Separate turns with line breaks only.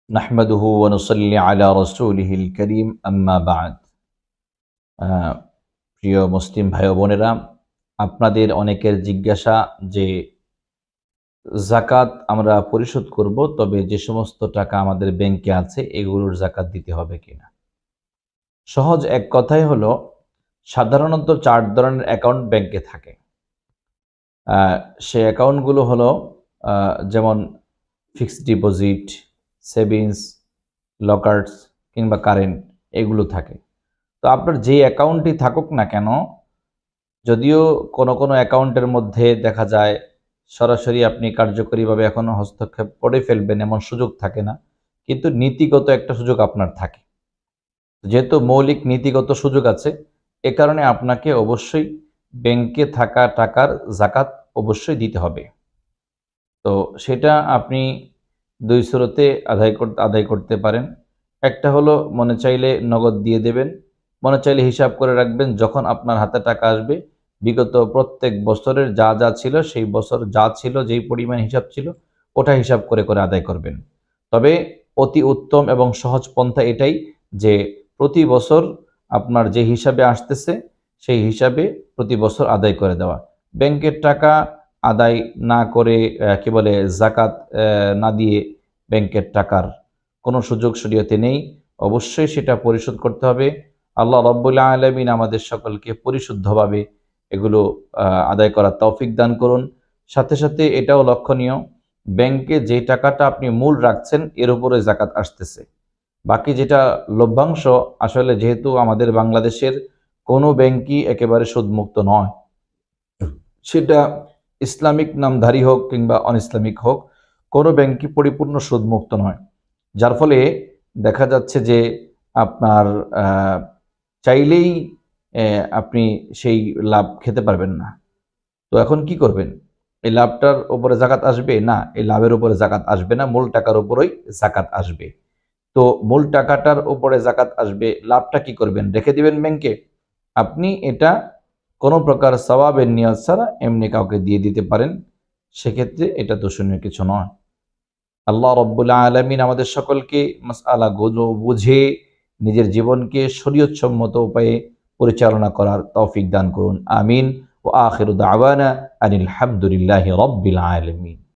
নাহমাদুহু ওয়া নুসাল্লি আলা রাসূলিহিল কারীম আম্মা বা'দ। প্রিয় মুসলিম ভাই ও বোনেরা, আপনাদের অনেকের জিজ্ঞাসা যে যাকাত আমরা পরিশোধ করব, তবে যে সমস্ত টাকা আমাদের ব্যাংকে আছে এগুলোর যাকাত দিতে হবে কিনা। সহজ এক কথাই হলো, সাধারণত 4 ধরনের অ্যাকাউন্ট ব্যাংকে থাকে। সে অ্যাকাউন্টগুলো হলো যেমন ফিক্সড ডিপোজিট, সেভিংস, লকার্স কিংবা কারেন্ট, এগুলো থাকে। তো আপনার যে অ্যাকাউন্টই থাকুক না কেন, যদিও কোনো অ্যাকাউন্টের মধ্যে দেখা যায় সরাসরি আপনি কার্যকরীভাবে এখনো হস্তক্ষেপ করে ফেলবেন এমন সুযোগ থাকে না, কিন্তু নীতিগত একটা সুযোগ আপনার থাকে। যেহেতু মৌলিক নীতিগত সুযোগ আছে, এ কারণে আপনাকে অবশ্যই ব্যাংকে থাকা টাকার যাকাত অবশ্যই দিতে হবে। তো সেটা আপনি 2 সুরতে আদায় করতে পারেন। একটা হলো, মনে চাইলে নগদ দিয়ে দেবেন, মনে চাইলে হিসাব করে রাখবেন। যখন আপনার হাতে টাকা আসবে, বিগত প্রত্যেক বছরের যা ছিল, সেই বছর যা ছিল, যেই পরিমাণ হিসাব ছিল, ওটা হিসাব করে আদায় করবেন। তবে অতি উত্তম এবং সহজ পন্থা এটাই যে প্রতি বছর আপনার যে হিসাবে আসতেছে, সেই হিসাবে প্রতি বছর আদায় করে দেওয়া। ব্যাংকের টাকা আদায় না করে কি বলে যাকাত না দিয়ে ব্যাংকের টাকার কোনো সুযোগ শরীয়তে নেই। অবশ্যই সেটা পরিশোধ করতে হবে। আল্লাহ রাব্বুল আলামিন আমাদের সকলকে পরিশুদ্ধভাবে এগুলো আদায় করার তৌফিক দান করুন। সাথে সাথে এটাও লক্ষণীয়, ব্যাংকে যে টাকাটা আপনি মূল রাখছেন এর উপরে যাকাত আসতেছে। বাকি যেটা লভ্যাংশ, আসলে যেহেতু আমাদের বাংলাদেশের কোনো ব্যাংকই একেবারে সুদমুক্ত নয়, সেটা ইসলামিক নামধারী হোক কিংবা অন ইসলামিক হোক, কোনো ব্যাংকই পরিপূর্ণ সুদমুক্ত নয়। যার ফলে দেখা যাচ্ছে যে আপনার চাইলেই আপনি সেই লাভ খেতে পারবেন না। তো এখন কি করবেন? এই লাভটার উপরে যাকাত আসবে না, এই লাভের উপরে যাকাত আসবে না, মূল টাকার উপরেই যাকাত আসবে। তো মূল টাকাটার উপরে যাকাত আসবে, লাভটা কি করবেন? রেখে দিবেন ব্যাংকে? আপনি এটা কোনো প্রকার সওয়াবের নিয়ত ছাড়া এমনি কাউকে দিয়ে দিতে পারেন, সেক্ষেত্রে এটা দোষণীয় কিছু নয়। আল্লাহ রব্বুল আলামিন আমাদের সকলকে মাসআলাগুলো বুঝে নিজের জীবনকে শরীয়তসম্মত উপায়ে পরিচালনা করার তৌফিক দান করুন। আমিন। ওয়া আখিরু দাওয়ানা আনিল হামদুলিল্লাহি রাব্বিল আলামিন।